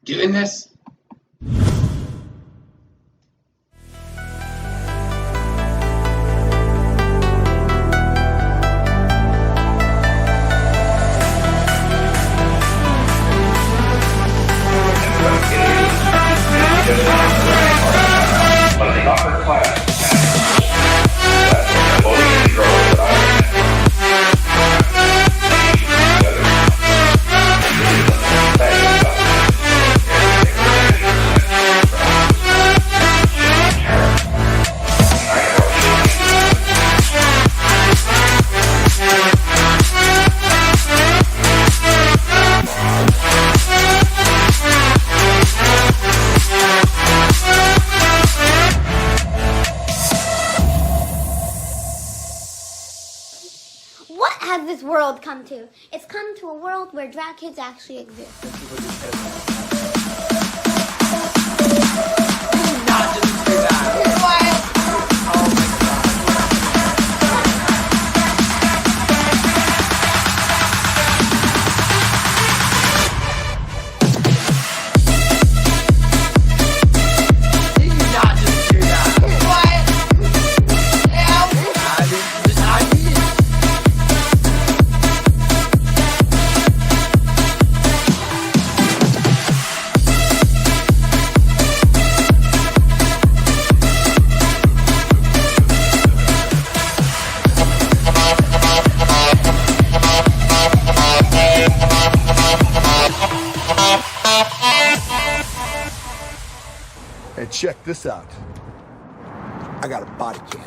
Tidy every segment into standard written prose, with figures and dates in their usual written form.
Getting this? But the upper class that's the voting control that What has this world come to? It's come to a world where drag kids actually exist. Not just do that. What? Oh my god. Did you not just do that? What? I did. Hey, check this out. I got a body cam.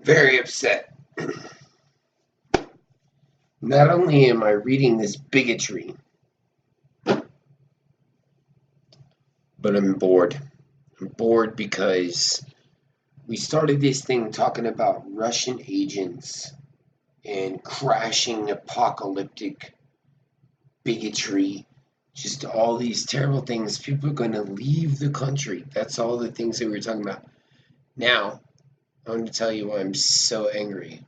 very upset. Not only am I reading this bigotry, but I'm bored. I'm bored because we started this thing talking about Russian agents and crashing apocalyptic bigotry, just all these terrible things. People are going to leave the country. That's all the things that we were talking about. Now, I want to tell you why I'm so angry.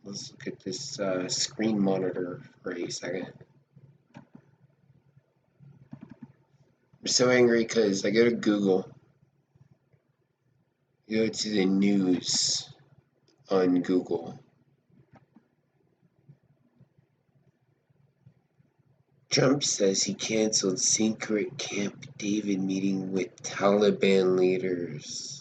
Let's look at this screen monitor for a second. I'm so angry because I go to Google, go to the news on Google. Trump says he canceled secret Camp David meeting with Taliban leaders.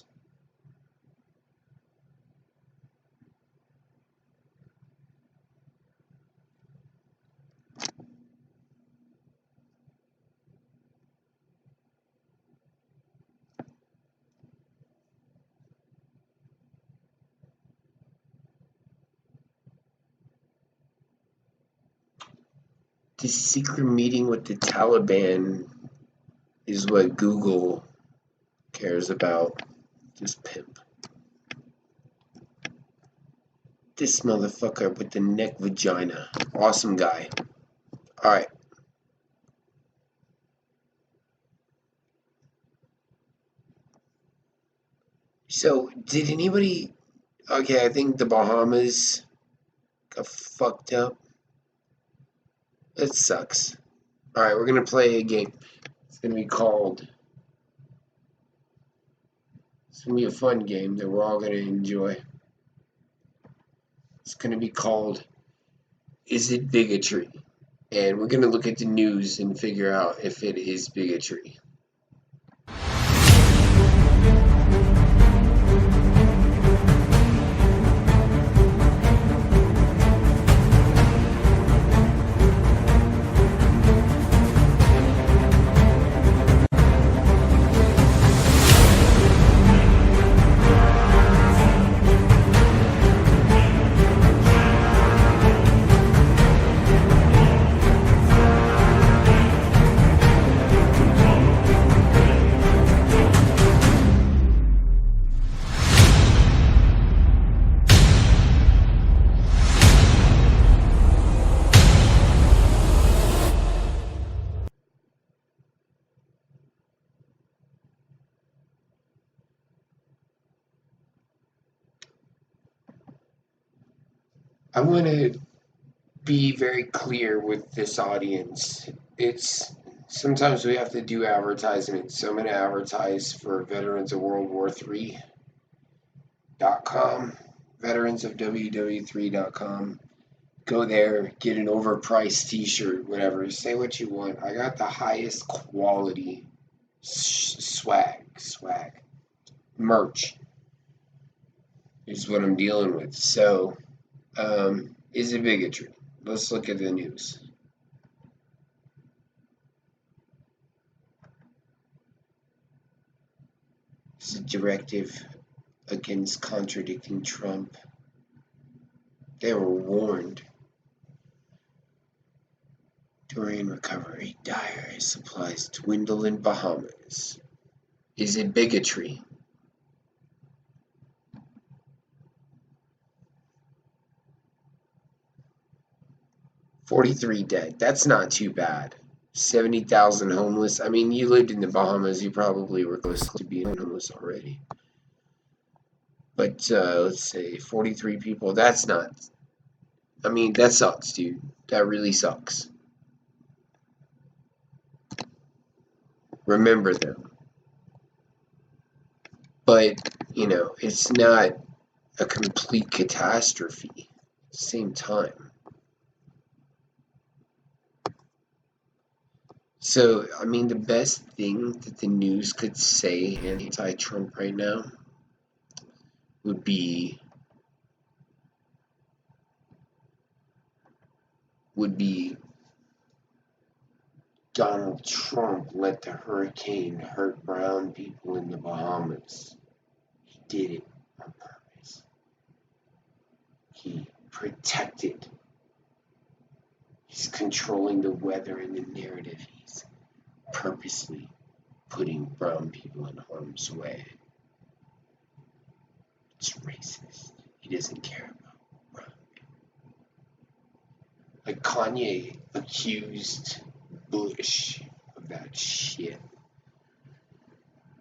This secret meeting with the Taliban is what Google cares about. This pimp. This motherfucker with the neck vagina. Awesome guy. Alright. So, did anybody... Okay, I think the Bahamas got fucked up. That sucks. Alright, we're gonna play a game. It's gonna be called... It's gonna be a fun game that we're all gonna enjoy. It's gonna be called Is It Bigotry? And we're gonna look at the news and figure out if it is bigotry. I want to be very clear with this audience. It's sometimes we have to do advertisement, so I'm going to advertise for Veterans of World War III.com, veterans of WW3.com. Go there, get an overpriced t-shirt, whatever. Say what you want. I got the highest quality swag, merch is what I'm dealing with. So, is it bigotry? Let's look at the news. It's a directive against contradicting Trump. They were warned. During recovery, dire supplies dwindle in Bahamas. Is it bigotry? $43 dead. That's not too bad. 70,000 homeless. I mean, you lived in the Bahamas. You probably were close to being homeless already. But let's say 43 people. That's not... I mean, that sucks, dude. That really sucks. Remember them. But, you know, it's not a complete catastrophe at the same time. So, I mean, the best thing that the news could say anti-Trump right now would be Donald Trump let the hurricane hurt brown people in the Bahamas. did it on purpose. He protected. He's controlling the weather and the narrative. He's purposely putting brown people in harm's way. It's racist. He doesn't care about brown people. Like Kanye accused Bush of that shit.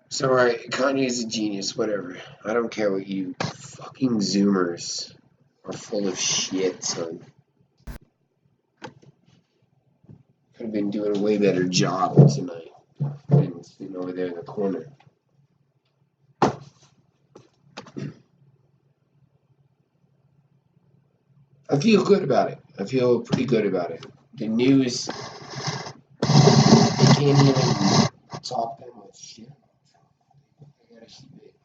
So, right, Kanye's a genius, whatever. I don't care what you fucking Zoomers are full of shit, son. Could have been doing a way better job tonight than sitting over there in the corner. I feel good about it. I feel pretty good about it. The news, they can't even talk that much shit. They gotta keep it.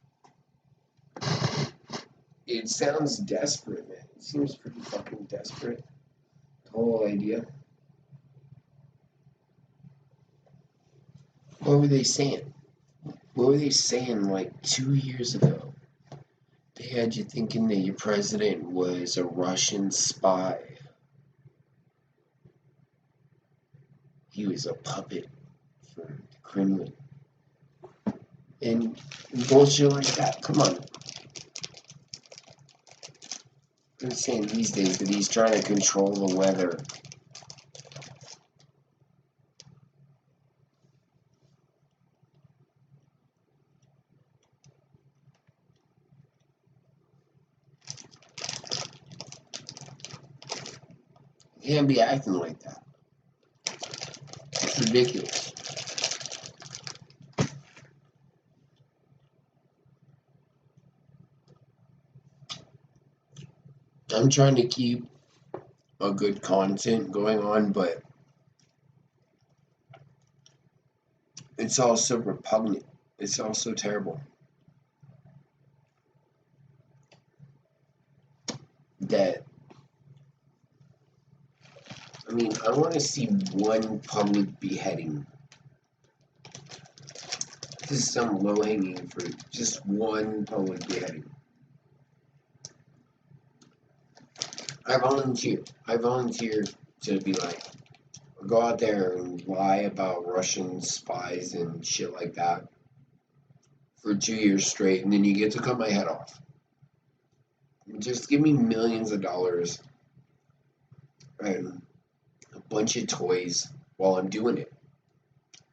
It sounds desperate, man. It seems pretty fucking desperate. The whole idea. What were they saying? What were they saying like 2 years ago? They had you thinking that your president was a Russian spy. He was a puppet for the Kremlin. And bullshit like that. Come on. I'm saying these days that he's trying to control the weather. He can't be acting like that. It's ridiculous. I'm trying to keep a good content going on, but it's also repugnant. It's also terrible. That, I mean, I want to see one public beheading. This is some low-hanging fruit. Just one public beheading. I volunteer to be like, go out there and lie about Russian spies and shit like that for 2 years straight, and then you get to cut my head off. Just give me millions of dollars and a bunch of toys while I'm doing it.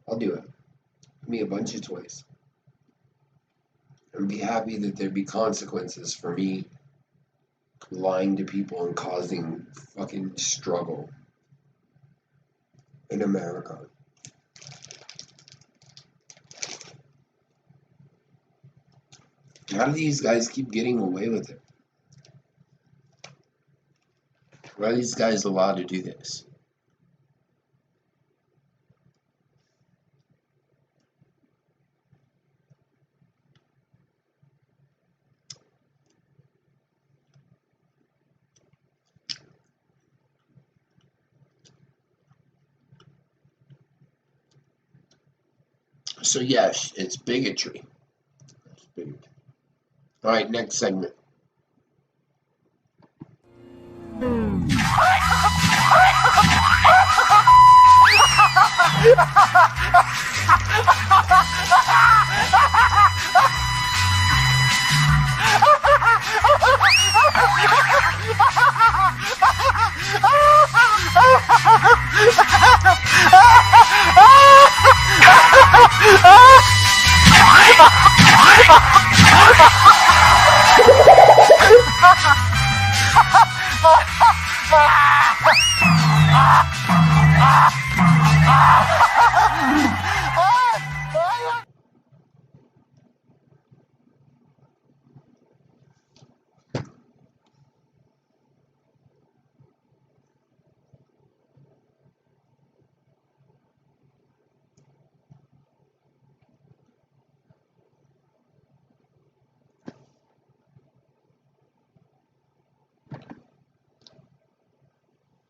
I'll do it. Give me a bunch of toys. And be happy that there'd be consequences for me lying to people and causing fucking struggle in America. How do these guys keep getting away with it? Why are these guys allowed to do this? So yes, it's bigotry. It's bigotry. All right, next segment.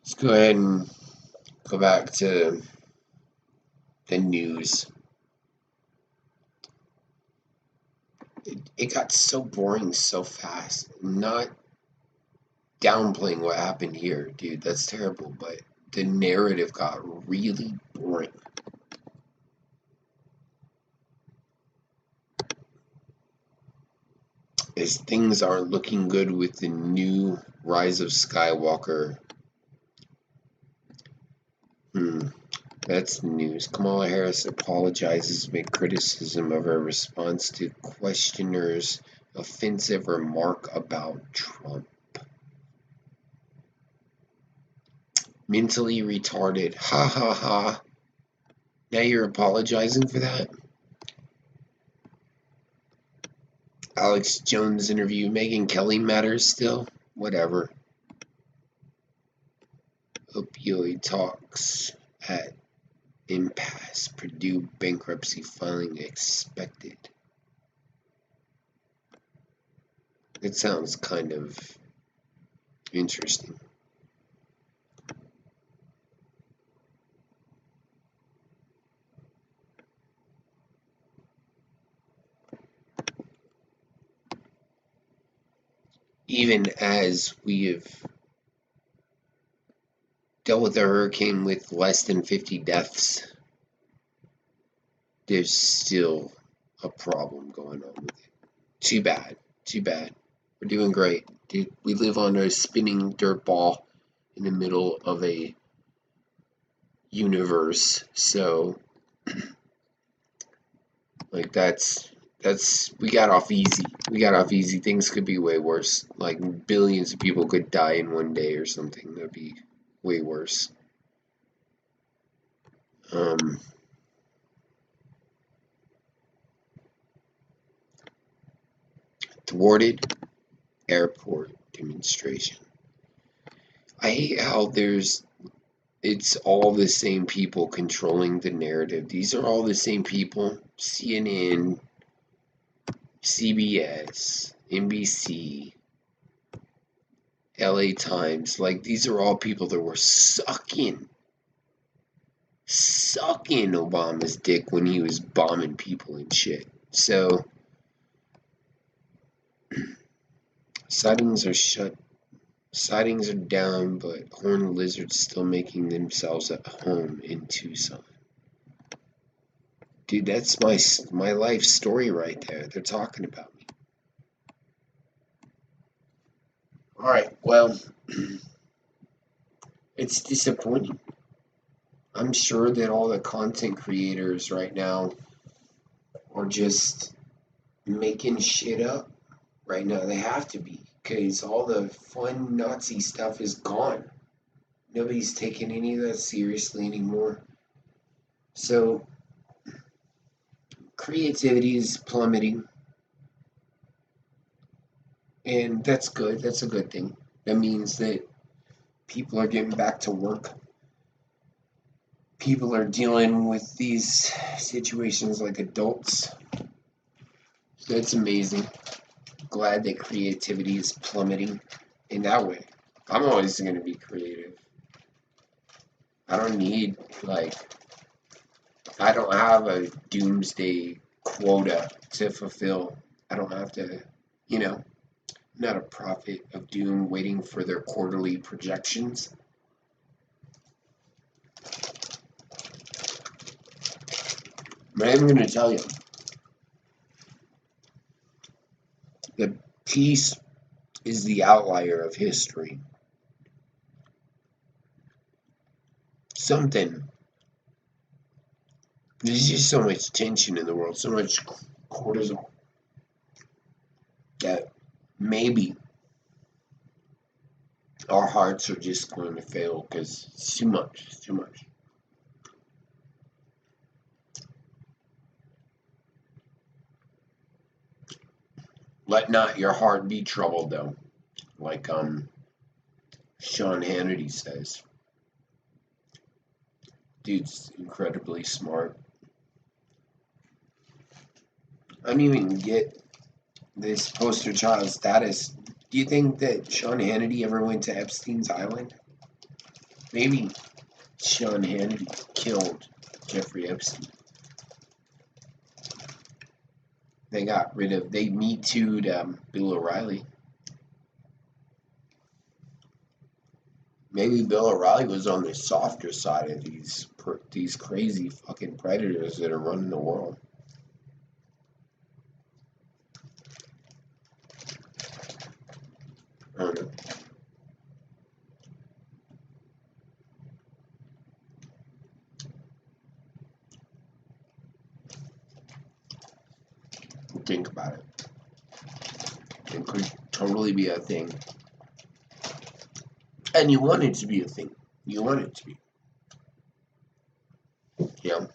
Let's go ahead and go back to the news. it got so boring so fast. Not downplaying what happened here, dude. That's terrible, but the narrative got really boring. As things aren't looking good with the new Rise of Skywalker. That's news. Kamala Harris apologizes amid criticism of her response to questioners' offensive remark about Trump. Mentally retarded. Ha ha ha. Now you're apologizing for that? Alex Jones interview. Megyn Kelly matters still? Whatever. Opioid talks at impasse. Purdue bankruptcy filing expected. It sounds kind of interesting. Even as we have dealt with a hurricane with less than 50 deaths, there's still a problem going on with it. Too bad. Too bad. We're doing great. Dude, we live on a spinning dirt ball in the middle of a universe. So, like, that's we got off easy. We got off easy. Things could be way worse. Like, billions of people could die in one day or something. That'd be way worse. Thwarted airport demonstration. I hate how it's all the same people controlling the narrative. These are all the same people. CNN, CBS, NBC, LA Times. Like, these are all people that were sucking Obama's dick when he was bombing people and shit. So, sightings are down, but horned lizards still making themselves at home in Tucson. Dude, that's my life story right there. They're talking about me. Alright, well, it's disappointing. I'm sure that all the content creators right now are just making shit up. Right now, they have to be, because all the fun Nazi stuff is gone. Nobody's taking any of that seriously anymore. So, creativity is plummeting. And that's good. That's a good thing. That means that people are getting back to work. People are dealing with these situations like adults. That's amazing. Glad that creativity is plummeting in that way. I'm always going to be creative. I don't need, I don't have a doomsday quota to fulfill. I don't have to, I'm not a prophet of doom waiting for their quarterly projections. But I'm going to tell you, the peace is the outlier of history. There's just so much tension in the world, so much cortisol, that maybe our hearts are just going to fail because it's too much. It's too much. Let not your heart be troubled, though, like Sean Hannity says. Dude's incredibly smart. I don't even get this poster child status. Do you think that Sean Hannity ever went to Epstein's Island? Maybe Sean Hannity killed Jeffrey Epstein. They Me Too'd Bill O'Reilly. Maybe Bill O'Reilly was on the softer side of these crazy fucking predators that are running the world. I don't know. Think about it. It could totally be a thing. And you want it to be a thing. You want it to be. Yeah.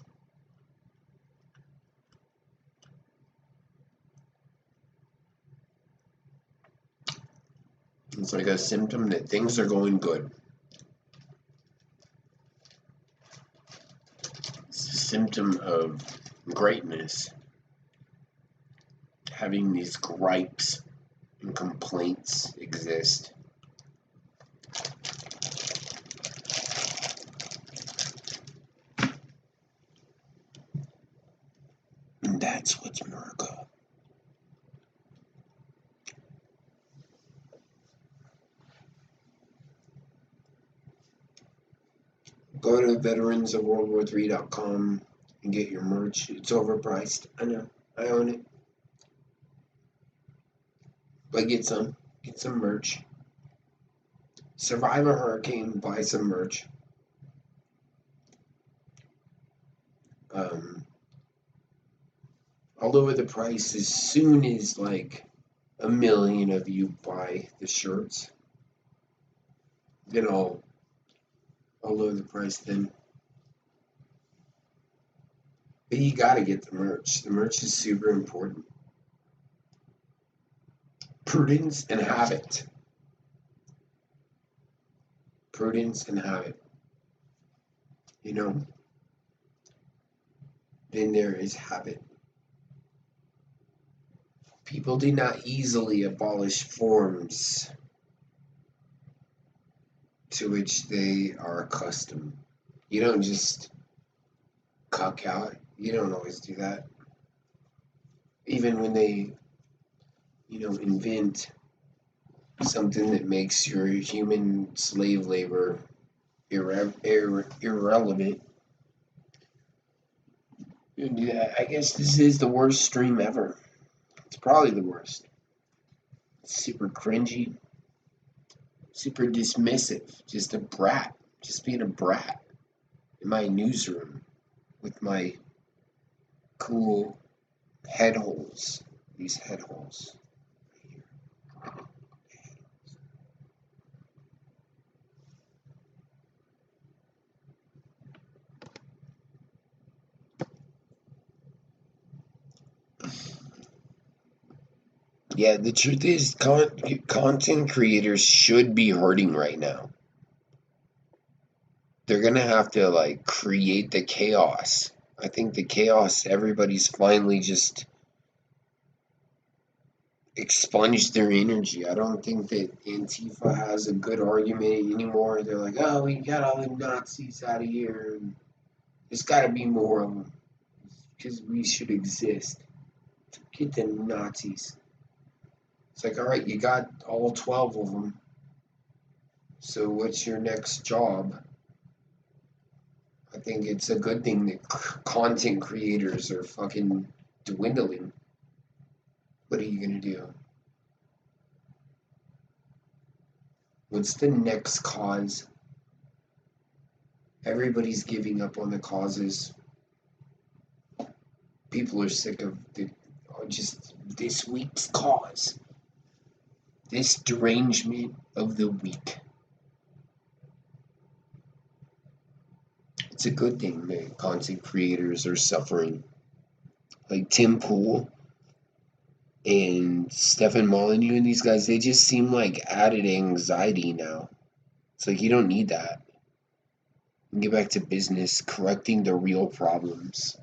It's like a symptom that things are going good. It's a symptom of greatness. Having these gripes and complaints exist. And that's what's America. Go to veteransofworldwar3.com and get your merch. It's overpriced. I know. I own it. But get some. Get some merch. Survive a hurricane, buy some merch. I'll lower the price as soon as like 1 million of you buy the shirts. Then I'll lower the price then. But you gotta get the merch. The merch is super important. Prudence and habit. Prudence and habit. You know? Then there is habit. People do not easily abolish forms to which they are accustomed. You don't just cuck out. You don't always do that. Even when they, invent something that makes your human slave labor irrelevant. You don't do that. I guess this is the worst stream ever. It's probably the worst. It's super cringy, super dismissive, just a brat, just being a brat in my newsroom with my cool head holes, these head holes. Yeah, the truth is, content creators should be hurting right now. They're gonna have to create the chaos. I think the chaos, everybody's finally just expunged their energy. I don't think that Antifa has a good argument anymore. They're like, oh, we got all the Nazis out of here. And there's got to be more of them because we should exist. Get the Nazis. It's like, all right, you got all 12 of them. So what's your next job? I think it's a good thing that content creators are fucking dwindling. What are you going to do? What's the next cause? Everybody's giving up on the causes. People are sick of just this week's cause. This derangement of the week. It's a good thing that content creators are suffering. Like Tim Pool and Stefan Molyneux and these guys, they just seem like added anxiety now. It's like, you don't need that. Get back to business, correcting the real problems.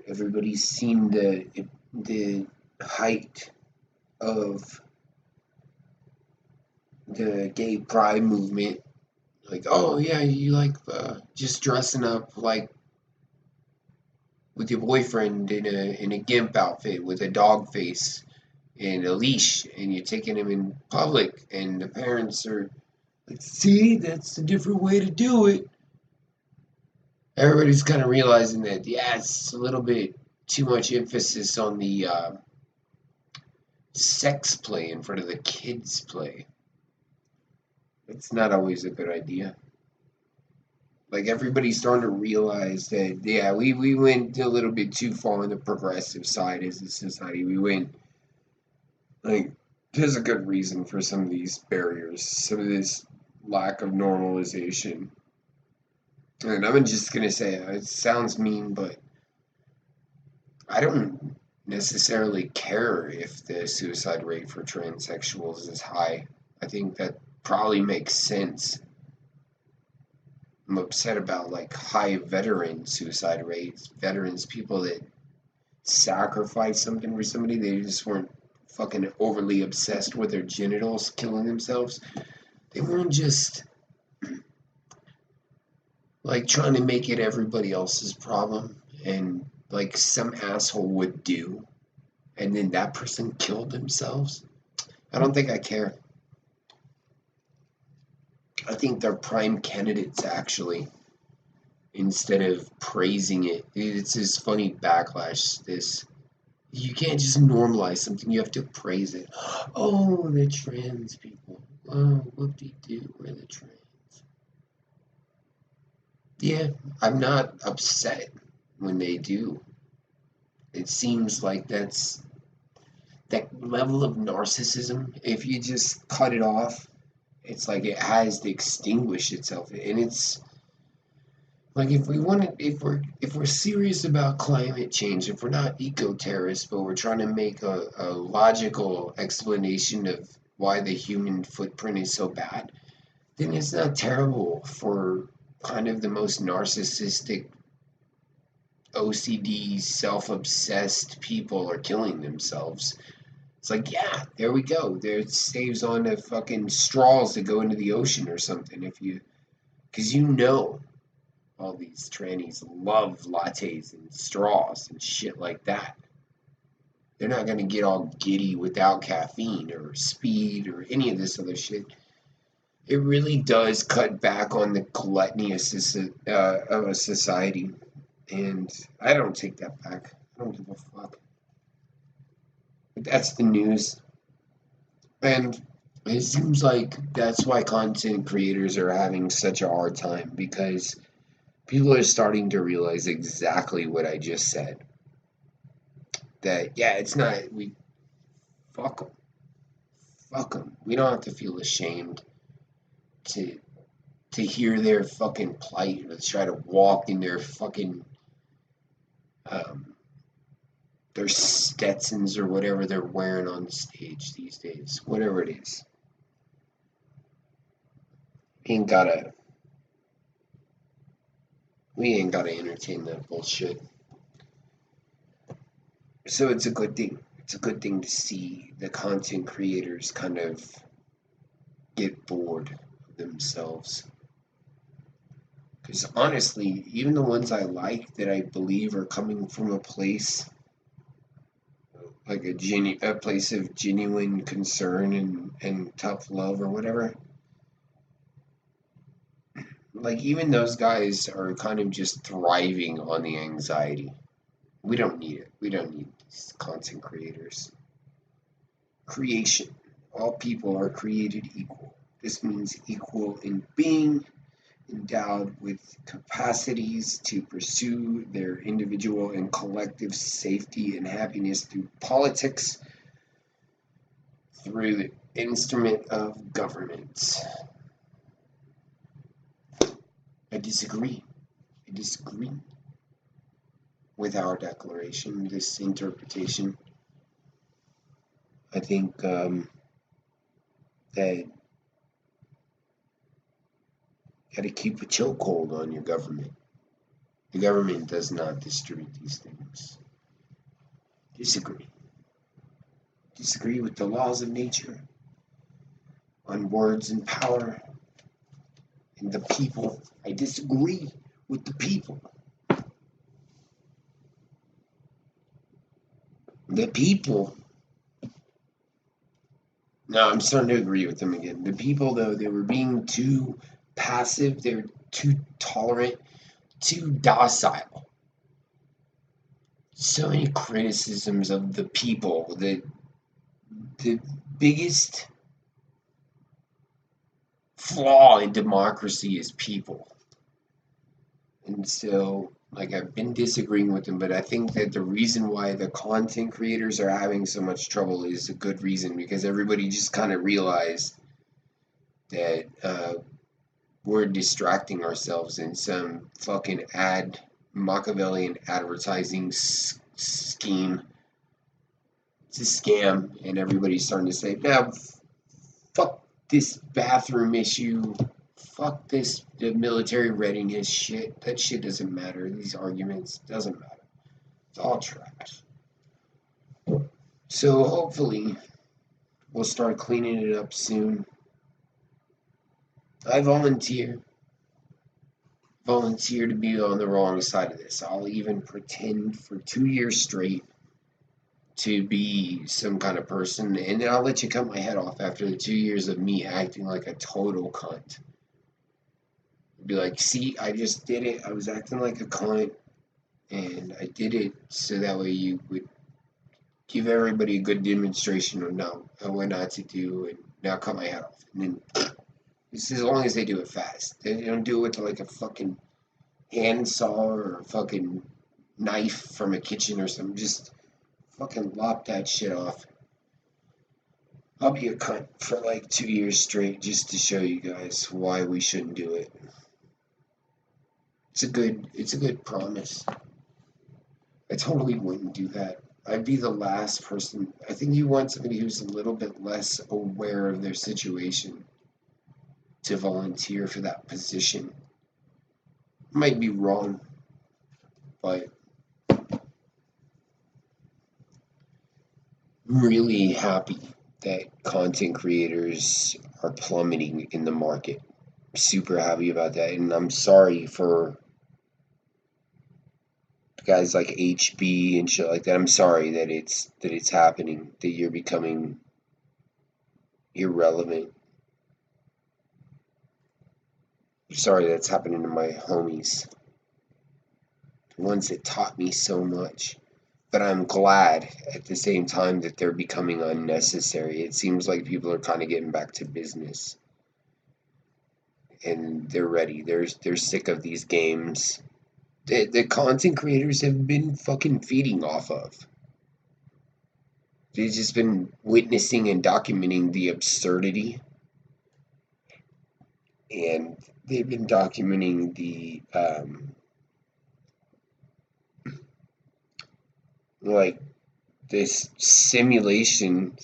Everybody's seen the height of the gay pride movement. Like, oh yeah, you like just dressing up like with your boyfriend in a gimp outfit with a dog face and a leash, and you're taking him in public, and the parents are like, "See, that's a different way to do it." Everybody's kind of realizing that, yeah, it's a little bit too much emphasis on the sex play in front of the kids play. It's not always a good idea. Like, everybody's starting to realize that, yeah, we went a little bit too far on the progressive side as a society. We went, like, there's a good reason for some of these barriers, some of this lack of normalization. And I'm just gonna say, it sounds mean, but I don't necessarily care if the suicide rate for transsexuals is high. I think that probably makes sense. I'm upset about like high veteran suicide rates. Veterans, people that sacrifice something for somebody, they just weren't fucking overly obsessed with their genitals killing themselves. They weren't just like trying to make it everybody else's problem and like some asshole would do, and then that person killed themselves. I don't think I care. I think they're prime candidates actually, instead of praising it. It's this funny backlash. This, you can't just normalize something, you have to praise it. Oh, the trans people. Oh, whoop-de-doo, we're the trans. Yeah, I'm not upset when they do. It seems like that's that level of narcissism. If you just cut it off, it's like it has to extinguish itself. And it's like, if we're serious about climate change, if we're not eco-terrorists, but we're trying to make a logical explanation of why the human footprint is so bad, then it's not terrible for kind of the most narcissistic, OCD, self-obsessed people are killing themselves. It's like, yeah, there we go. There, it saves on the fucking straws that go into the ocean or something. If you, because you know, all these trannies love lattes and straws and shit like that. They're not gonna get all giddy without caffeine or speed or any of this other shit. It really does cut back on the gluttony of a society, and I don't take that back. I don't give a fuck. But that's the news, and it seems like that's why content creators are having such a hard time, because people are starting to realize exactly what I just said. That, yeah, it's not, we, fuck them. Fuck them. We don't have to feel ashamed to hear their fucking plight or try to walk in their fucking, their Stetsons or whatever they're wearing on the stage these days. Whatever it is. We ain't gotta entertain that bullshit. So it's a good thing. It's a good thing to see the content creators kind of get bored of themselves. Because honestly, even the ones I like that I believe are coming from a place like a place of genuine concern and tough love or whatever. Like, even those guys are kind of just thriving on the anxiety. We don't need it. We don't need these content creators. Creation. All people are created equal. This means equal in being, endowed with capacities to pursue their individual and collective safety and happiness through politics, through the instrument of government. I disagree. I disagree with our declaration, this interpretation. I think that you got to keep a chokehold on your government. The government does not distribute these things. Disagree. Disagree with the laws of nature, on words and power, and the people. I disagree with the people. The people. No, I'm starting to agree with them again. The people, though, they were being too passive. They were too tolerant, too docile. So many criticisms of the people. The biggest flaw in democracy is people. And so, like, I've been disagreeing with them, but I think that the reason why the content creators are having so much trouble is a good reason because everybody just kind of realized that we're distracting ourselves in some fucking Machiavellian advertising scheme. It's a scam, and everybody's starting to say, "Now, fuck this bathroom issue. Fuck this the military readiness shit. That shit doesn't matter. These arguments doesn't matter. It's all trash." So hopefully we'll start cleaning it up soon. I volunteer to be on the wrong side of this. I'll even pretend for 2 years straight to be some kind of person, and then I'll let you cut my head off after the 2 years of me acting like a total cunt. Be like, see, I just did it. I was acting like a cunt, and I did it so that way you would give everybody a good demonstration of what not to do, and now cut my head off. And then, this is as long as they do it fast. They don't do it with like a fucking handsaw or a fucking knife from a kitchen or something. Just fucking lop that shit off. I'll be a cunt for like 2 years straight just to show you guys why we shouldn't do it. It's a good promise. I totally wouldn't do that. I'd be the last person. I think you want somebody who's a little bit less aware of their situation to volunteer for that position. Might be wrong, but I'm really happy that content creators are plummeting in the market. Super happy about that, and I'm sorry for guys like HB and shit like that. I'm sorry that it's happening, that you're becoming irrelevant. I'm sorry that's happening to my homies, the ones that taught me so much. But I'm glad at the same time that they're becoming unnecessary. It seems like people are kind of getting back to business, and they're ready. They're sick of these games the content creators have been fucking feeding off of. They've just been witnessing and documenting the absurdity, and they've been documenting the like this simulation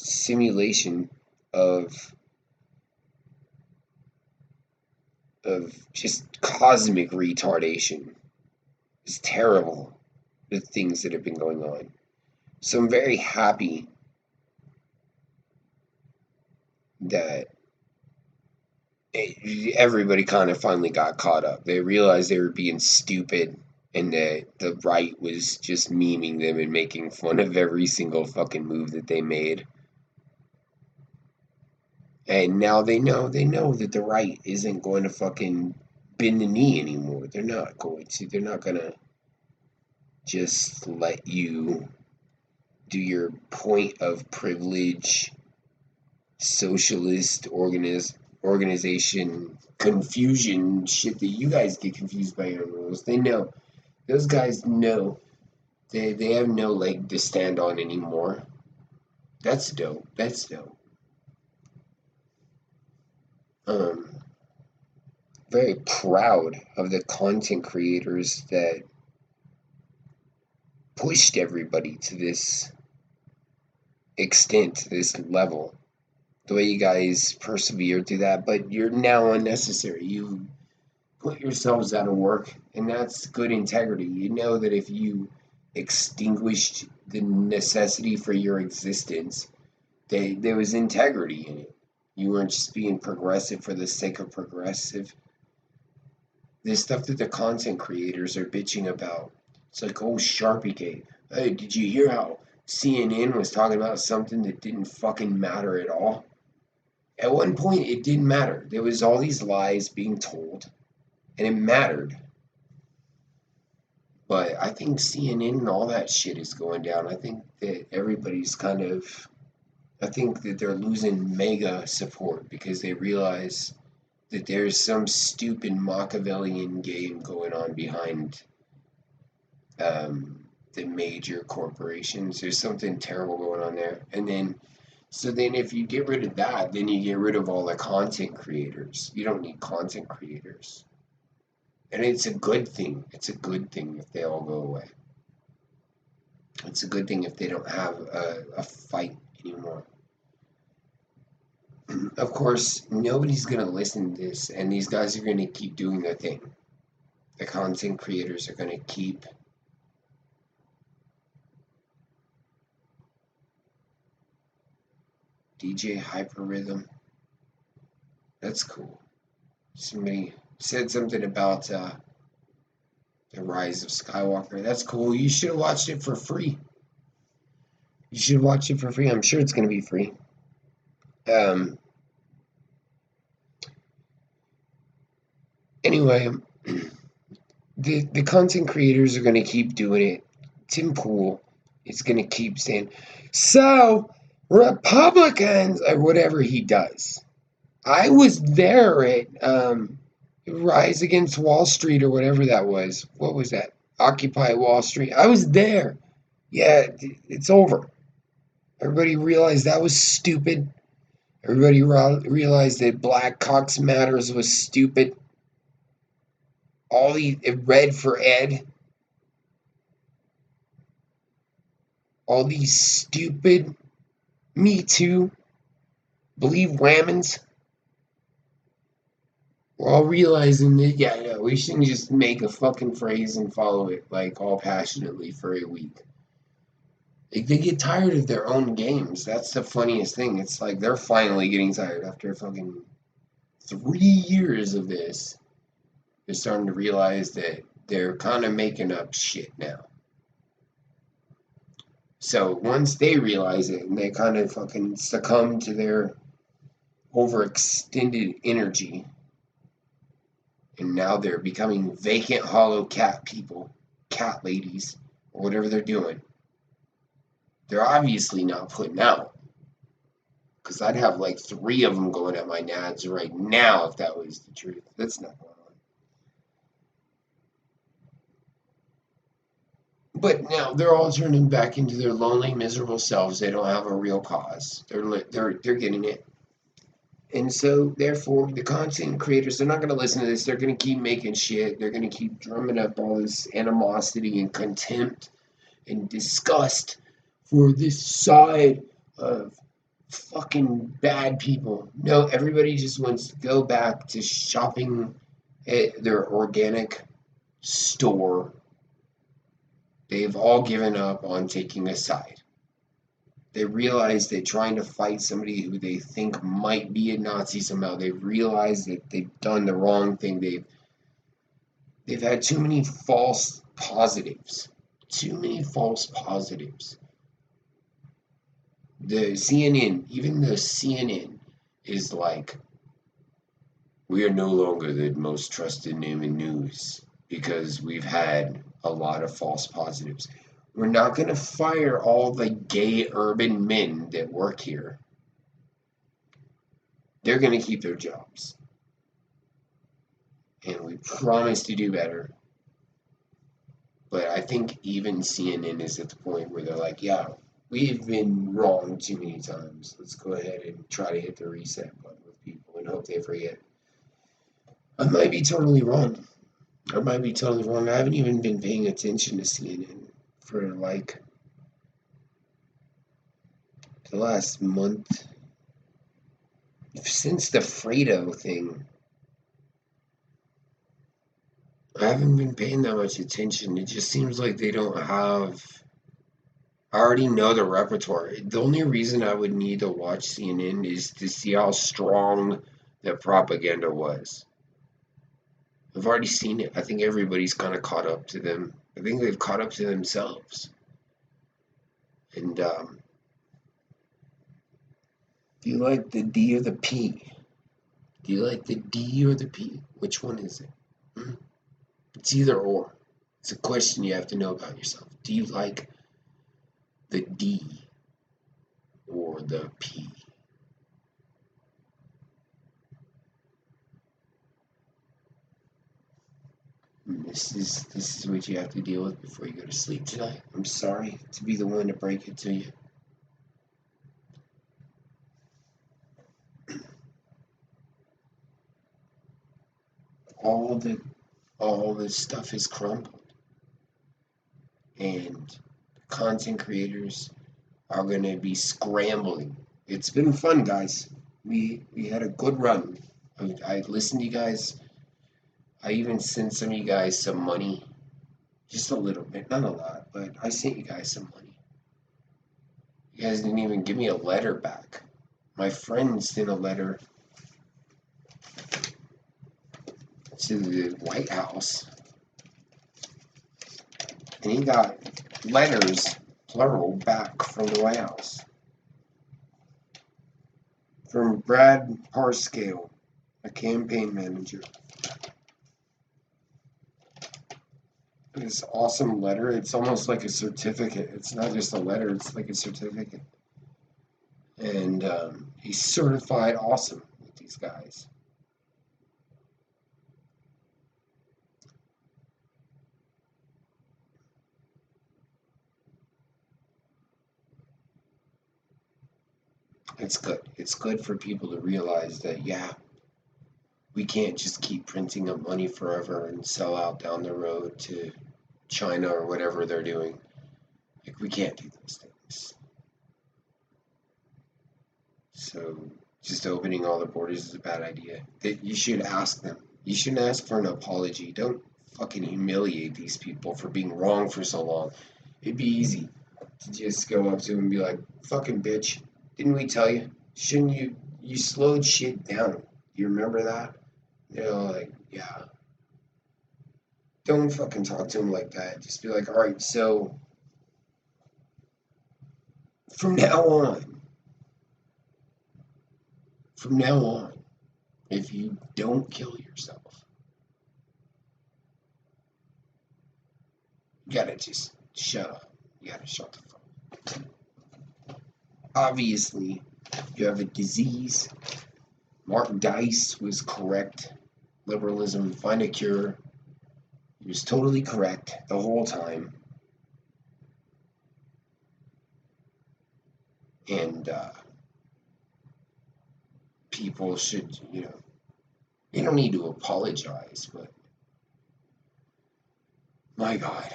of just cosmic retardation. It's terrible, the things that have been going on. So I'm very happy that everybody kind of finally got caught up. They realized they were being stupid, and that the right was just memeing them and making fun of every single fucking move that they made. And now they know that the right isn't going to fucking bend the knee anymore. They're not going to. They're not going to just let you do your point of privilege socialist organization confusion shit that you guys get confused by your rules. They know. Those guys know. They have no leg to stand on anymore. That's dope. Very proud of the content creators that pushed everybody to this extent, to this level. The way you guys persevered through that, but you're now unnecessary. You put yourselves out of work, and that's good integrity. You know that if you extinguished the necessity for your existence, there was integrity in it. You weren't just being progressive for the sake of progressive. The stuff that the content creators are bitching about. It's like, oh, Sharpie Gate. Hey, did you hear how CNN was talking about something that didn't fucking matter at all. At one point, it didn't matter. There was all these lies being told, and it mattered. But I think CNN and all that shit is going down. I think that everybody's I think that they're losing mega support because they realize that there's some stupid Machiavellian game going on behind the major corporations. There's something terrible going on there. So then if you get rid of that, then you get rid of all the content creators. You don't need content creators. And it's a good thing. It's a good thing if they all go away. It's a good thing if they don't have a fight anymore. Of course, nobody's going to listen to this, and these guys are going to keep doing their thing. The content creators are going to keep DJ Hyperrhythm. That's cool. Somebody said something about the Rise of Skywalker. That's cool. You should have watched it for free. You should watch it for free. I'm sure it's going to be free. Anyway, the content creators are going to keep doing it. Tim Pool is going to keep saying, so Republicans, or whatever he does. I was there at Rise Against Wall Street or whatever that was. What was that? Occupy Wall Street. I was there. Yeah, it's over. Everybody realized that was stupid. Everybody realized that Black Cox Matters was stupid. All the Red for Ed. All these stupid Me Too. Believe whammons. We're all realizing that, yeah, no, we shouldn't just make a fucking phrase and follow it, like, all passionately for a week. Like, they get tired of their own games. That's the funniest thing. It's like they're finally getting tired after fucking 3 years of this. They're starting to realize that they're kind of making up shit now. So once they realize it and they kind of fucking succumb to their overextended energy, and now they're becoming vacant hollow cat people, cat ladies, or whatever they're doing, they're obviously not putting out. Because I'd have like 3 of them going at my nads right now if that was the truth. That's not going on. But now they're all turning back into their lonely, miserable selves. They don't have a real cause. They're getting it. And so, therefore, the content creators, they're not going to listen to this. They're going to keep making shit. They're going to keep drumming up all this animosity and contempt and disgust for this side of fucking bad people. No, everybody just wants to go back to shopping at their organic store. They've all given up on taking a side. They realize that trying to fight somebody who they think might be a Nazi somehow, they realize that they've done the wrong thing. They've had too many false positives. Too many false positives. The CNN, even the CNN is like, we are no longer the most trusted name in news because we've had a lot of false positives. We're not going to fire all the gay urban men that work here. They're going to keep their jobs. And we promise to do better. But I think even CNN is at the point where they're like, yeah, we've been wrong too many times. Let's go ahead and try to hit the reset button with people and hope they forget. I might be totally wrong. I haven't even been paying attention to CNN for like the last month. Since the Fredo thing, I haven't been paying that much attention. It just seems like they don't have... I already know the repertoire. The only reason I would need to watch CNN is to see how strong that propaganda was. I've already seen it. I think everybody's kind of caught up to them. I think they've caught up to themselves. And do you like the D or the P? Do you like the D or the P? Which one is it? Hmm? It's either or. It's a question you have to know about yourself. Do you like the D or the P? This is what you have to deal with before you go to sleep tonight. I'm sorry to be the one to break it to you. All the stuff is crumbled, and content creators are gonna be scrambling. It's been fun, guys. We had a good run. I listened to you guys. I even sent some of you guys some money, just a little bit, not a lot, but I sent you guys some money. You guys didn't even give me a letter back. My friend sent a letter to the White House, and he got letters, plural, back from the White House. From Brad Parscale, a campaign manager. This awesome letter, it's almost like a certificate. It's not just a letter, it's like a certificate. And he's certified awesome with these guys. It's good. It's good for people to realize that, yeah, we can't just keep printing up money forever and sell out down the road to China or whatever they're doing. Like, we can't do those things. So, just opening all the borders is a bad idea. You should ask them. You shouldn't ask for an apology. Don't fucking humiliate these people for being wrong for so long. It'd be easy to just go up to them and be like, fucking bitch, didn't we tell you? Shouldn't you slowed shit down. You remember that? They're like, yeah. Don't fucking talk to them like that. Just be like, alright, so from now on, if you don't kill yourself, you gotta just shut up. You gotta shut the fuck up. Obviously, you have a disease. Mark Dice was correct. Liberalism, find a cure. He was totally correct the whole time. And people should, they don't need to apologize, but my God,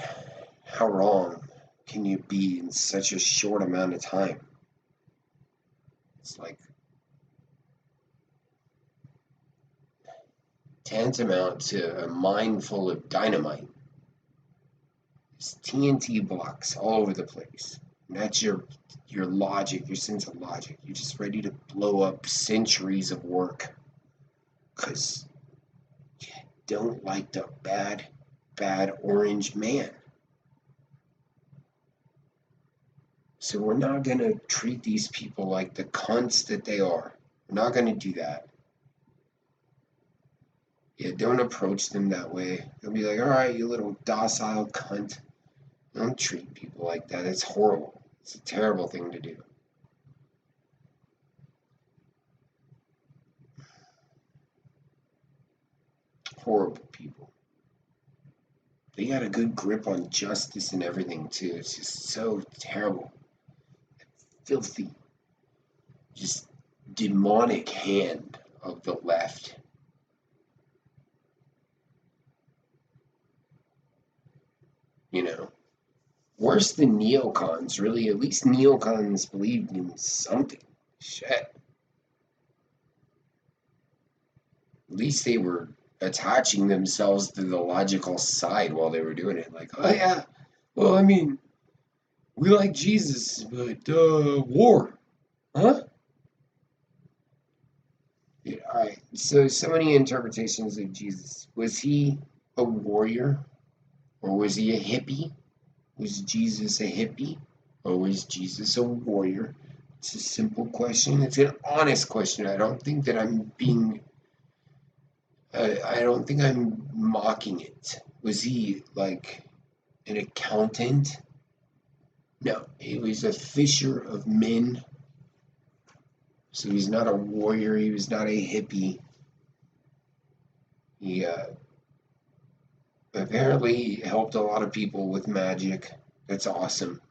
how wrong can you be in such a short amount of time? It's like tantamount to a mine full of dynamite. There's TNT blocks all over the place. And that's your logic, your sense of logic. You're just ready to blow up centuries of work. Because you don't like the bad orange man. So we're not going to treat these people like the cunts that they are. We're not going to do that. Yeah, don't approach them that way. They'll be like, all right, you little docile cunt. Don't treat people like that. It's horrible. It's a terrible thing to do. Horrible people. They got a good grip on justice and everything, too. It's just so terrible. Filthy. Just demonic hand of the left. Worse than neocons, really. At least neocons believed in something. Shit. At least they were attaching themselves to the logical side while they were doing it. Like, oh yeah, well, I mean, we like Jesus, but war, huh? Yeah, all right. So many interpretations of Jesus. Was he a warrior, or was he a hippie? Was Jesus a hippie? Oh, is Jesus a warrior? It's a simple question. It's an honest question. I don't think that I'm being. I don't think I'm mocking it. Was he like an accountant? No, he was a fisher of men. So he's not a warrior. He was not a hippie. He apparently helped a lot of people with magic. That's awesome.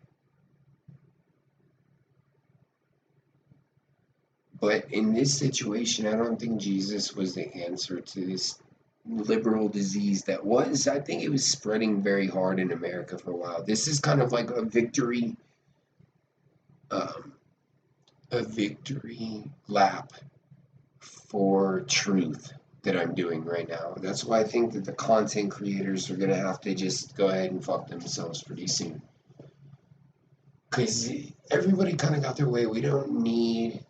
But in this situation, I don't think Jesus was the answer to this liberal disease that was. I think it was spreading very hard in America for a while. This is kind of like um, a victory lap for truth that I'm doing right now. That's why I think that the content creators are gonna have to just go ahead and fuck themselves pretty soon. Because everybody kind of got their way. We don't need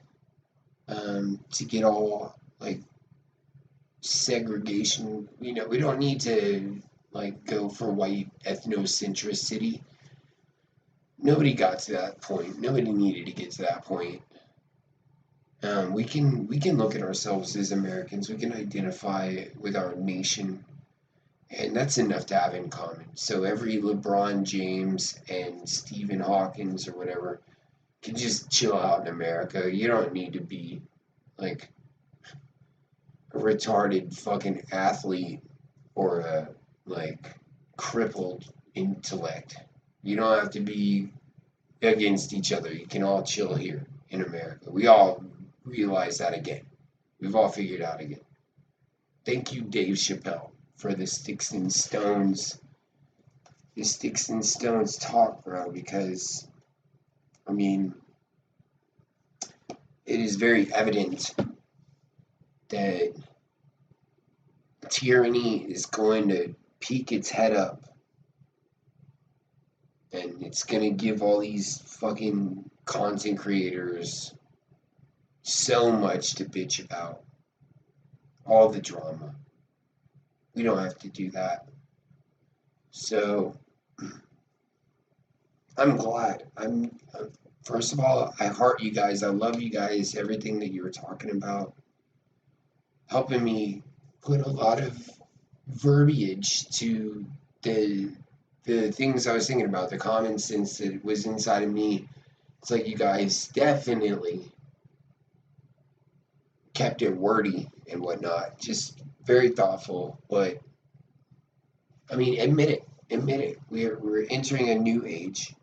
to get all like segregation. We don't need to like go for white ethnocentricity. Nobody got to that point. Nobody needed to get to that point. We can look at ourselves as Americans. We can identify with our nation, and that's enough to have in common. So every LeBron James and Stephen Hawkins or whatever can just chill out in America. You don't need to be like a retarded fucking athlete or a like crippled intellect. You don't have to be against each other. You can all chill here in America. We all realize that again. We've all figured out again. Thank you, Dave Chappelle, for the Sticks and Stones talk, bro, because I mean it is very evident that tyranny is going to peek its head up and it's going to give all these fucking content creators so much to bitch about. All the drama. We don't have to do that. So I'm glad. First of all, I heart you guys. I love you guys. Everything that you were talking about, helping me put a lot of verbiage to the things I was thinking about, the common sense that was inside of me. It's like you guys definitely kept it wordy and whatnot. Just very thoughtful. But I mean, admit it. We're entering a new age,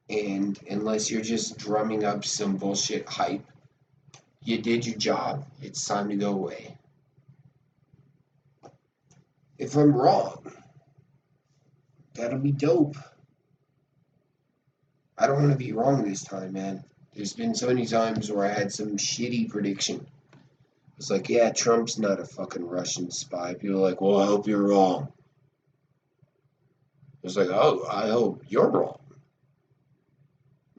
and unless you're just drumming up some bullshit hype, you did your job. It's time to go away. If I'm wrong, that'll be dope. I don't want to be wrong this time, man. There's been so many times where I had some shitty prediction. It's like, yeah, Trump's not a fucking Russian spy. People are like, well, I hope you're wrong. It's like, oh, I hope you're wrong.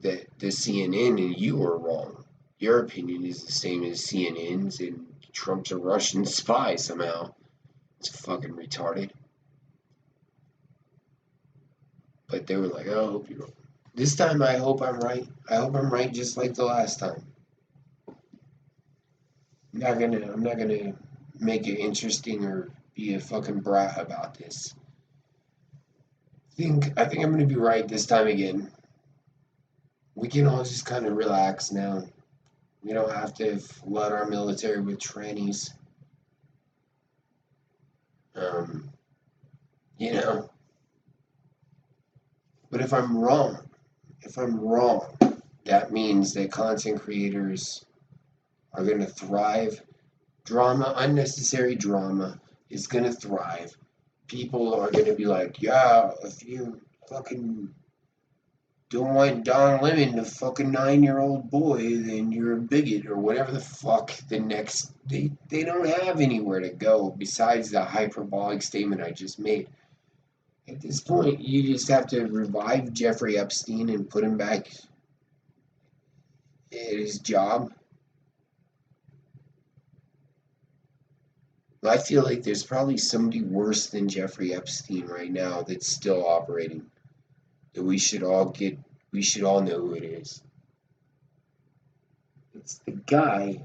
That the CNN and you are wrong. Your opinion is the same as CNN's, and Trump's a Russian spy somehow. It's fucking retarded. But they were like, oh, I hope you're wrong. This time I hope I'm right. I hope I'm right just like the last time. I'm not gonna make it interesting or be a fucking brat about this. I think I'm gonna be right this time again. We can all just kind of relax now. We don't have to flood our military with trannies. Um, you know. But if I'm wrong, that means that content creators are gonna thrive. Drama, unnecessary drama, is gonna thrive. People are gonna be like, yeah, if you fucking don't want Don Lemon to fuck a 9-year-old boy, then you're a bigot or whatever the fuck the next. They don't have anywhere to go besides the hyperbolic statement I just made. At this point, you just have to revive Jeffrey Epstein and put him back at his job. I feel like there's probably somebody worse than Jeffrey Epstein right now that's still operating. That we should all get We should all know who it is. It's the guy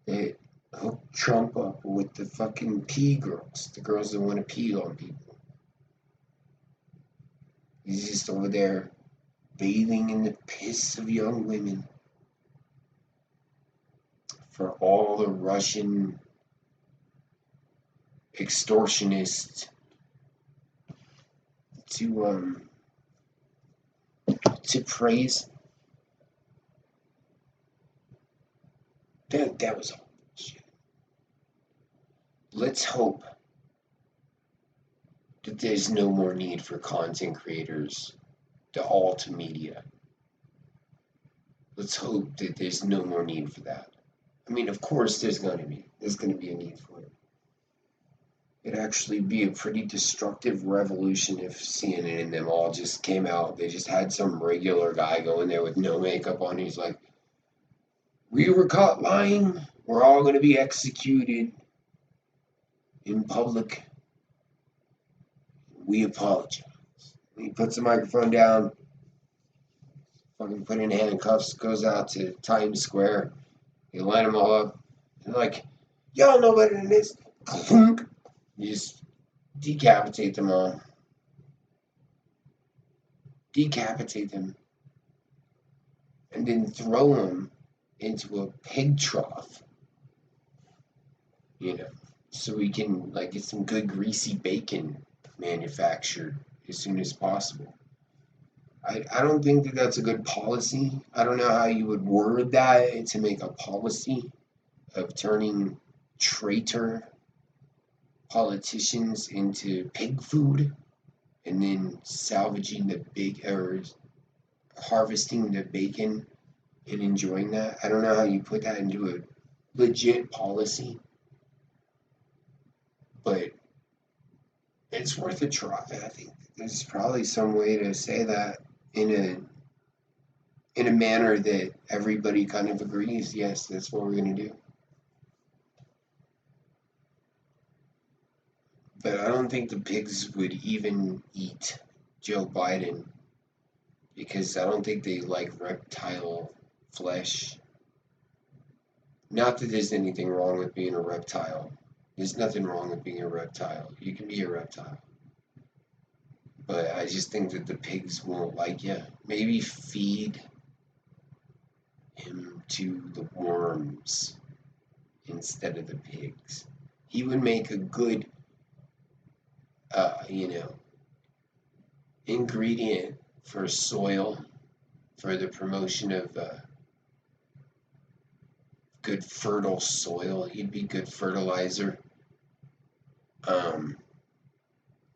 that hooked Trump up with the fucking pee girls, the girls that want to pee on people. He's just over there bathing in the piss of young women for all the Russian extortionists to praise. That was all shit. Let's hope that there's no more need for content creators to alt media. Let's hope that there's no more need for that. I mean, of course there's gonna be a need for it. It'd actually be a pretty destructive revolution if CNN and them all just came out. They just had some regular guy go in there with no makeup on. He's like, we were caught lying. We're all going to be executed in public. We apologize. He puts the microphone down, fucking put in handcuffs, goes out to Times Square. They line them all up. They're like, y'all know better than this. Clunk. You just decapitate them all. Decapitate them. And then throw them into a pig trough. You know, so we can like get some good greasy bacon manufactured as soon as possible. I don't think that that's a good policy. I don't know how you would word that to make a policy of turning traitor politicians into pig food and then salvaging the harvesting the bacon and enjoying that. I don't know how you put that into a legit policy, but it's worth a try. I think there's probably some way to say that in a manner that everybody kind of agrees, yes, that's what we're going to do. But I don't think the pigs would even eat Joe Biden because I don't think they like reptile flesh. Not that there's anything wrong with being a reptile. There's nothing wrong with being a reptile. You can be a reptile. But I just think that the pigs won't like you. Maybe feed him to the worms instead of the pigs. He would make a good, ingredient for soil, for the promotion of good fertile soil. He'd be good fertilizer.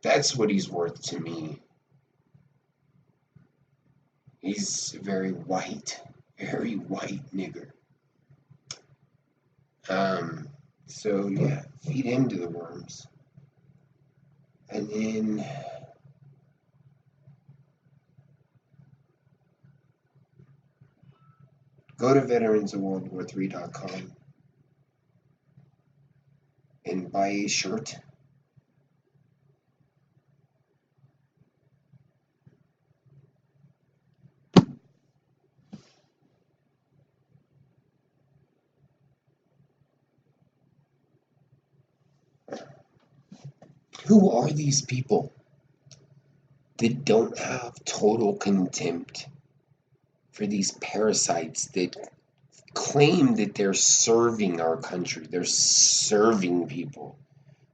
That's what he's worth to me. He's a very white nigger. So yeah, feed him to the worms. And then go to veteransofworldwar3.com and buy a shirt. Who are these people that don't have total contempt for these parasites that claim that they're serving our country? They're serving people.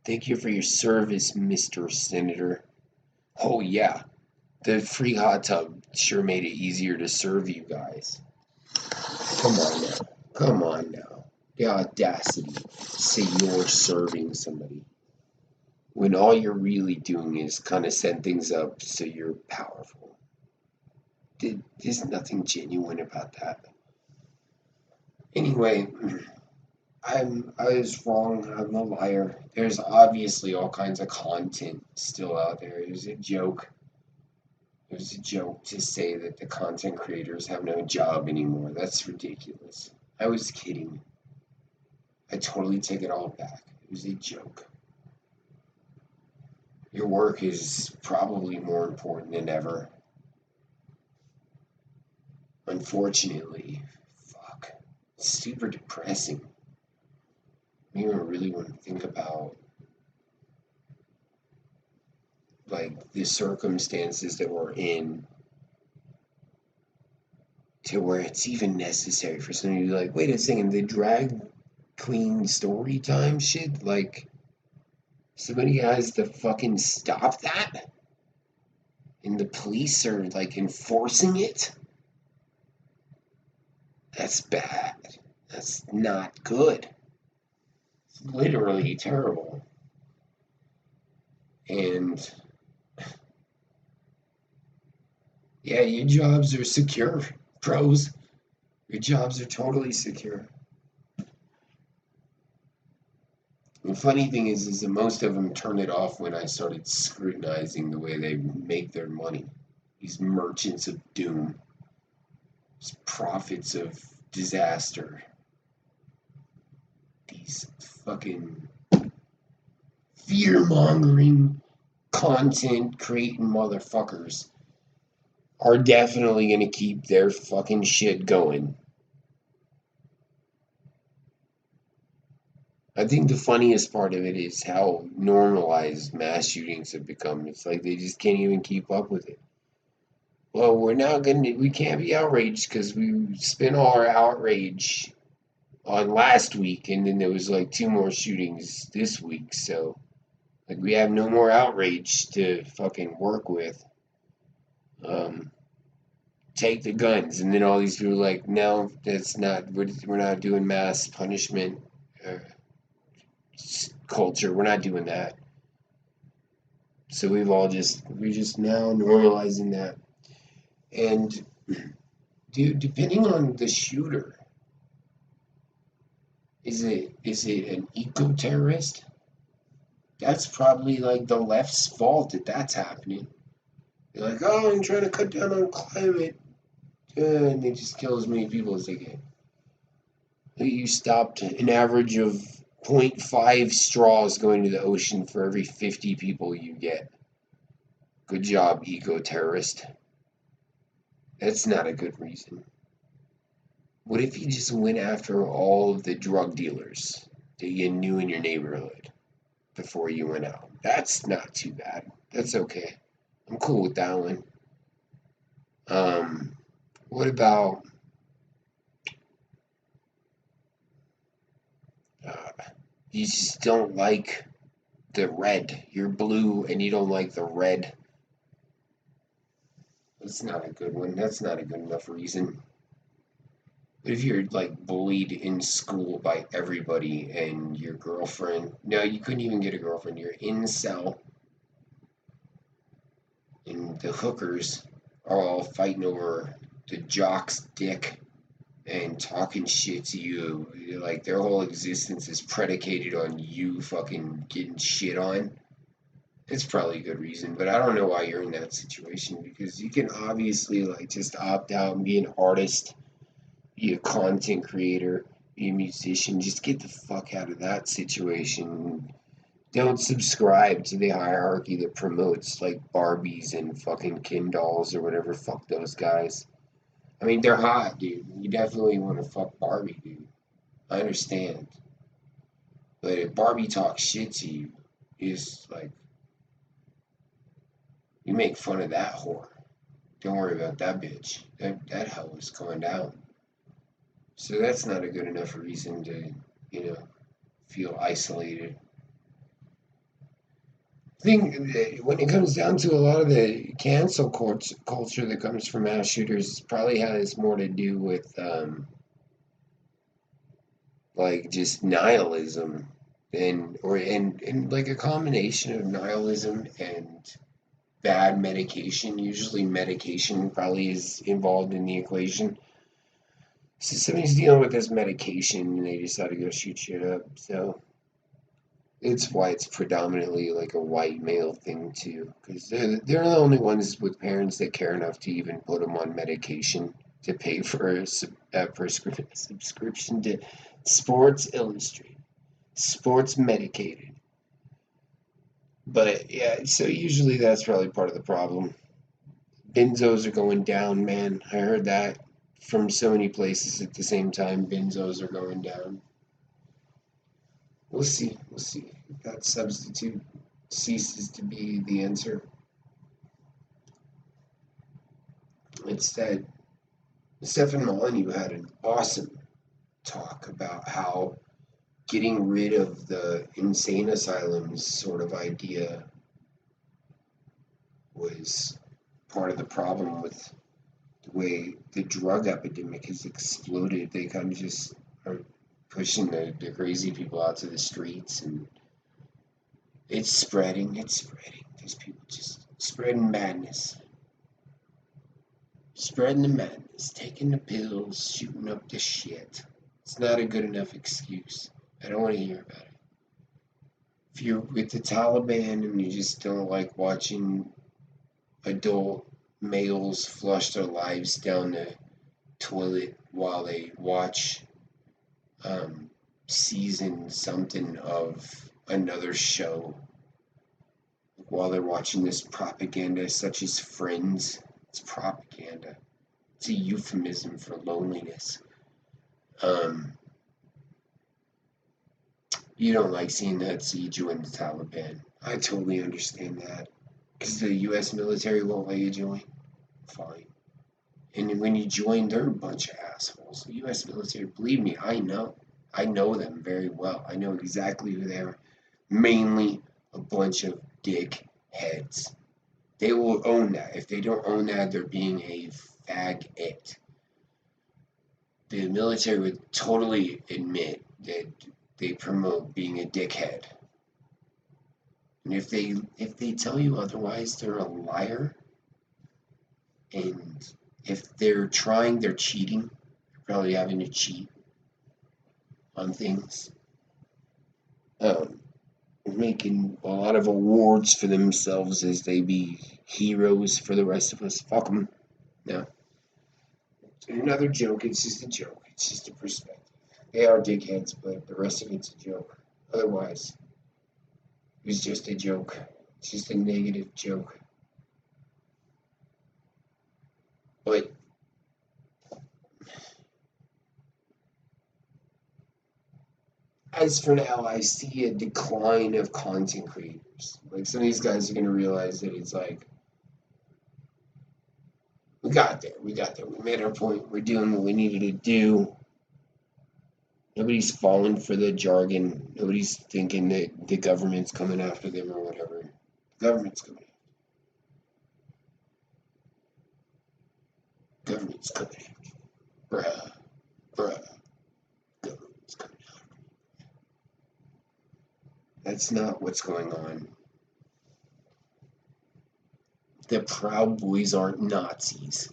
Thank you for your service, Mr. Senator. Oh yeah, the free hot tub sure made it easier to serve you guys. Come on now. The audacity to say you're serving somebody when all you're really doing is kind of set things up so you're powerful. There's nothing genuine about that. Anyway, I was wrong. I'm a liar. There's obviously all kinds of content still out there. It was a joke. It was a joke to say that the content creators have no job anymore. That's ridiculous. I was kidding. I totally take it all back. It was a joke. Your work is probably more important than ever. unfortunately, fuck, it's super depressing. You don't really want to think about like the circumstances that we're in to where it's even necessary for somebody to be like, wait a second, the drag queen story time shit, like somebody has to fucking stop that, and the police are like enforcing it. That's bad. That's not good. It's literally terrible. And yeah, your jobs are secure, pros. Your jobs are totally secure. The funny thing is that most of them turned it off when I started scrutinizing the way they make their money. These merchants of doom, these prophets of disaster, these fucking fear-mongering, content-creating motherfuckers are definitely gonna keep their fucking shit going. I think the funniest part of it is how normalized mass shootings have become. It's like they just can't even keep up with it. Well, we can't be outraged because we spent all our outrage on last week, and then there was like 2 more shootings this week, so like we have no more outrage to fucking work with. Um, Take the guns, and then all these people are like, no, that's not. We're not doing mass punishment culture. We're not doing that. So we're just now normalizing that. And dude, depending on the shooter, is it an eco-terrorist? That's probably like the left's fault that's happening. They're like, oh, I'm trying to cut down on climate, and they just kill as many people as they can. You stopped an average of 0.5 straws going to the ocean for every 50 people you get. Good job, eco-terrorist. That's not a good reason. What if you just went after all of the drug dealers that you knew in your neighborhood before you went out? That's not too bad. That's okay. I'm cool with that one. What about you just don't like the red? You're blue and you don't like the red. That's not a good one. That's not a good enough reason. But if you're like bullied in school by everybody and your girlfriend, no, you couldn't even get a girlfriend. You're incel, and the hookers are all fighting over the jock's dick and talking shit to you. Like their whole existence is predicated on you fucking getting shit on. It's probably a good reason, but I don't know why you're in that situation because you can obviously like just opt out and be an artist, be a content creator, be a musician. Just get the fuck out of that situation. Don't subscribe to the hierarchy that promotes like Barbies and fucking Ken dolls or whatever. Fuck those guys. I mean, they're hot, dude. You definitely want to fuck Barbie, dude. I understand. But if Barbie talks shit to you, it's like, you make fun of that whore. Don't worry about that bitch. That hoe is going down. So that's not a good enough reason to, feel isolated. I think when it comes down to a lot of the cancel culture that comes from mass shooters, probably has more to do with like just nihilism and like a combination of nihilism and bad medication. Usually medication probably is involved in the equation. So somebody's dealing with this medication and they decide to go shoot shit up. So it's why it's predominantly like a white male thing too, because they're the only ones with parents that care enough to even put them on medication to pay for a subscription to Sports Illustrated, Sports Medicated. But yeah, so usually that's probably part of the problem. Benzos are going down, man. I heard that from so many places at the same time. Benzos are going down. We'll see. We'll see if that substitute ceases to be the answer. It's that Stefan Molyneux had an awesome talk about how getting rid of the insane asylums sort of idea was part of the problem with the way the drug epidemic has exploded. They kind of just are pushing the crazy people out to the streets, and it's spreading. There's people just spreading madness. Spreading the madness, taking the pills, shooting up the shit. It's not a good enough excuse. I don't want to hear about it. If you're with the Taliban and you just don't like watching adult males flush their lives down the toilet while they watch season something of another show, while they're watching this propaganda such as Friends, it's propaganda. It's a euphemism for loneliness. You don't like seeing that, so you join the Taliban. I totally understand that. Because the U.S. military won't let you join. Fine. And when you join, they're a bunch of assholes. The U.S. military, believe me, I know. I know them very well. I know exactly who they are. Mainly a bunch of dick heads. They will own that. If they don't own that, they're being a fag-it. The military would totally admit that they promote being a dickhead. And if they tell you otherwise, they're a liar. And if they're trying, they're cheating. They're probably having to cheat on things. Making a lot of awards for themselves as they be heroes for the rest of us. Fuck them. No. Another joke. It's just a joke. It's just a perspective. They are dickheads, but the rest of it's a joke. Otherwise, it was just a joke. It's just a negative joke. But as for now, I see a decline of content creators. Like, some of these guys are going to realize that it's like, we got there. We made our point. We're doing what we needed to do. Nobody's falling for the jargon. Nobody's thinking that the government's coming after them or whatever. The government's coming after them. Government's coming after them. Bruh. Government's coming after them. That's not what's going on. The Proud Boys aren't Nazis.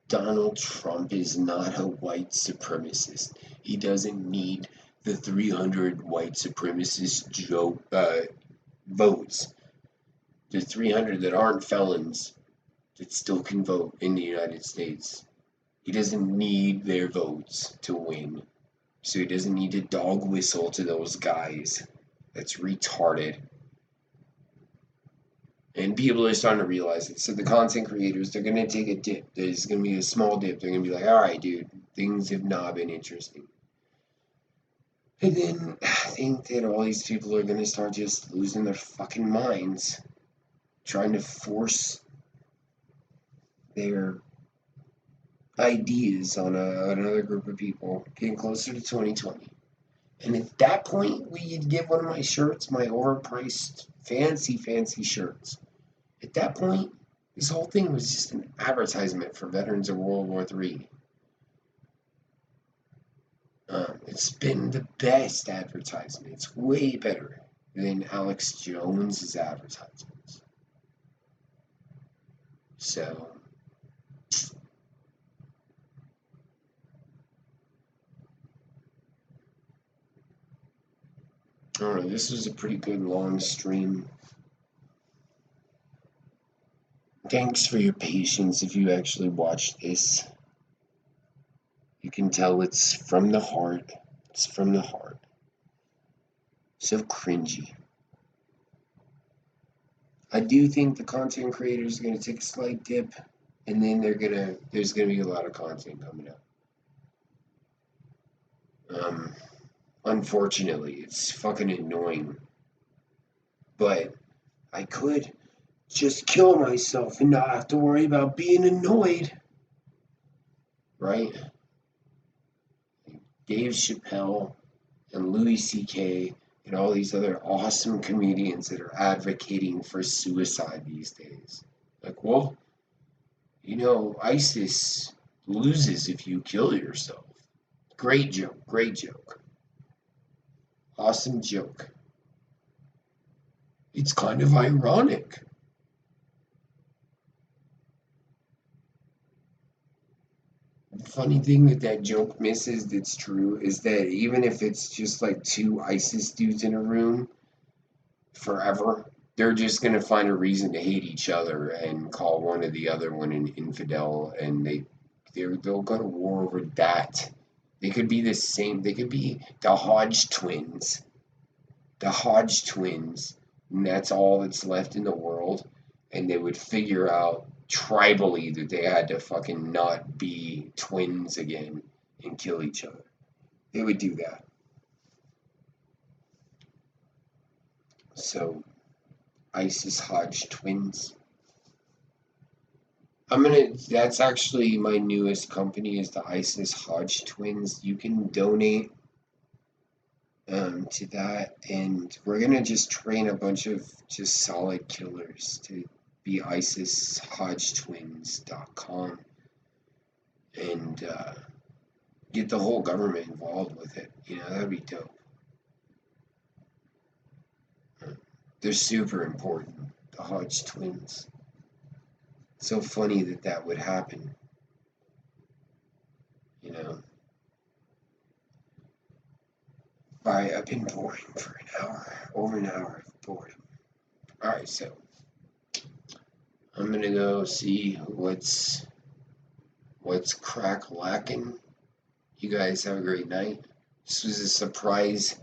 Donald Trump is not a white supremacist. He doesn't need the 300 white supremacist votes. The 300 that aren't felons that still can vote in the United States. He doesn't need their votes to win. So he doesn't need to dog whistle to those guys. That's retarded. And people are starting to realize it. So the content creators, they're going to take a dip. There's going to be a small dip. They're going to be like, all right, dude, things have not been interesting. And then I think that all these people are going to start just losing their fucking minds, trying to force their ideas on another group of people, getting closer to 2020. And at that point, we'd give one of my shirts, my overpriced, fancy shirts. At that point, this whole thing was just an advertisement for veterans of World War III. It's been the best advertisement. It's way better than Alex Jones's advertisements. So, I don't know, this was a pretty good long stream. Thanks for your patience if you actually watched this. You can tell it's from the heart. It's from the heart. So cringy. I do think the content creators are gonna take a slight dip, and then there's gonna be a lot of content coming up. Unfortunately, it's fucking annoying, but I could just kill myself and not have to worry about being annoyed, right? Dave Chappelle and Louis C.K. and all these other awesome comedians that are advocating for suicide these days. Like, well, ISIS loses if you kill yourself. Great joke, great joke. Awesome joke. It's kind of ironic. The funny thing that joke misses that's true is that even if it's just like two ISIS dudes in a room forever, they're just going to find a reason to hate each other and call one or the other one an infidel, and they'll go to war over that. They could be the same. They could be the Hodge twins. The Hodge twins, and that's all that's left in the world, and they would figure out tribally that they had to fucking not be twins again and kill each other. They would do that. So, ISIS Hodge twins. That's actually my newest company is the ISIS Hodge twins. You can donate to that, and we're gonna just train a bunch of just solid killers to be ISISHodgetwins.com and get the whole government involved with it. That'd be dope. They're super important, the Hodge twins. So funny that would happen. I've been boring for an hour, over an hour of boredom. Alright, so I'm gonna go see what's crack-lacking. You guys have a great night. This was a surprise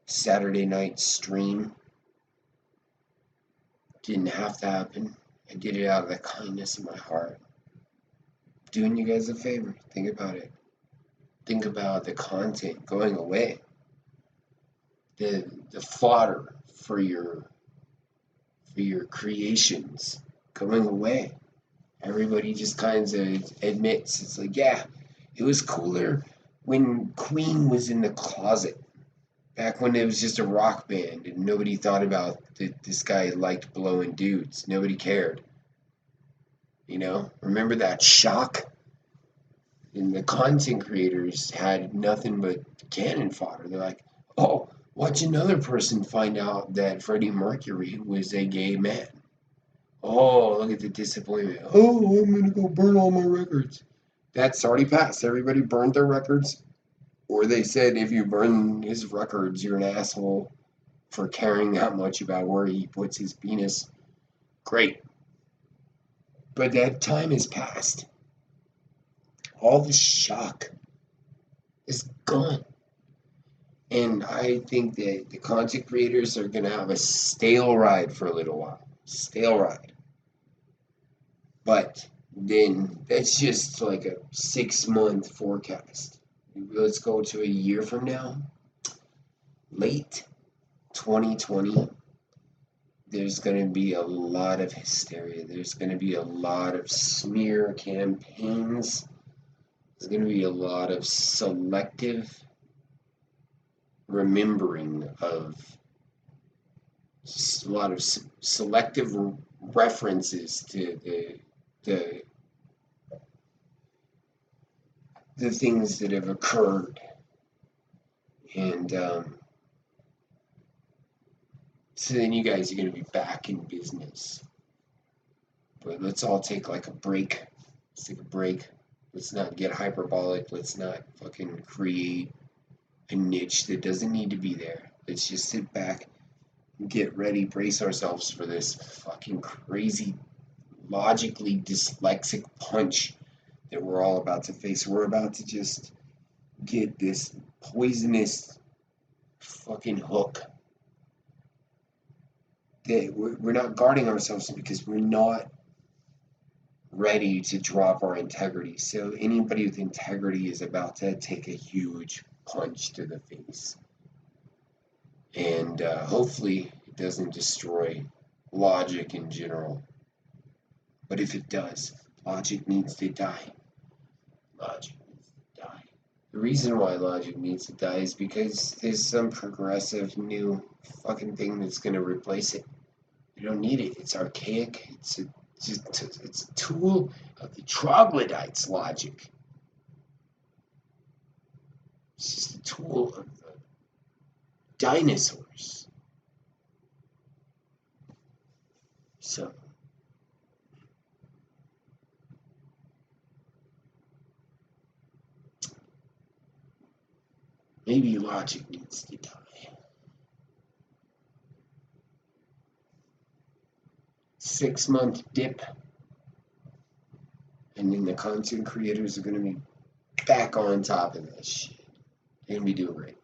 Saturday night stream. Didn't have to happen. I did it out of the kindness of my heart. Doing you guys a favor. Think about it. Think about the content going away. The fodder for your creations going away. Everybody just kind of admits it's like, yeah, it was cooler when Queen was in the closet. Back when it was just a rock band and nobody thought about that this guy liked blowing dudes. Nobody cared. Remember that shock? And the content creators had nothing but cannon fodder. They're like, oh, watch another person find out that Freddie Mercury was a gay man. Oh, look at the disappointment. Oh, I'm going to go burn all my records. That's already passed. Everybody burned their records. Or they said if you burn his records, you're an asshole for caring that much about where he puts his penis. Great. But that time has passed. All the shock is gone. And I think that the content creators are going to have a stale ride for a little while. Stale ride. But then that's just like a 6-month forecast. Let's go to a year from now. Late 2020. There's going to be a lot of hysteria. There's going to be a lot of smear campaigns. There's going to be a lot of selective remembering of a lot of selective references to the things that have occurred, and so then you guys are going to be back in business. But let's all take like a break. Let's take a break. Let's not get hyperbolic. Let's not fucking create a niche that doesn't need to be there. Let's just sit back and get ready, brace ourselves for this fucking crazy, logically dyslexic punch that we're all about to face. We're about to just get this poisonous fucking hook that we're not guarding ourselves because we're not ready to drop our integrity. So anybody with integrity is about to take a huge punch to the face. And hopefully it doesn't destroy logic in general. But if it does, logic needs to die. Logic needs to die. The reason why logic needs to die is because there's some progressive new fucking thing that's going to replace it. You don't need it. It's archaic. It's a tool of the troglodytes' logic. It's just a tool of the dinosaurs. So, maybe logic needs to die. 6-month dip, and then the content creators are going to be back on top of that shit. They're going to be doing great.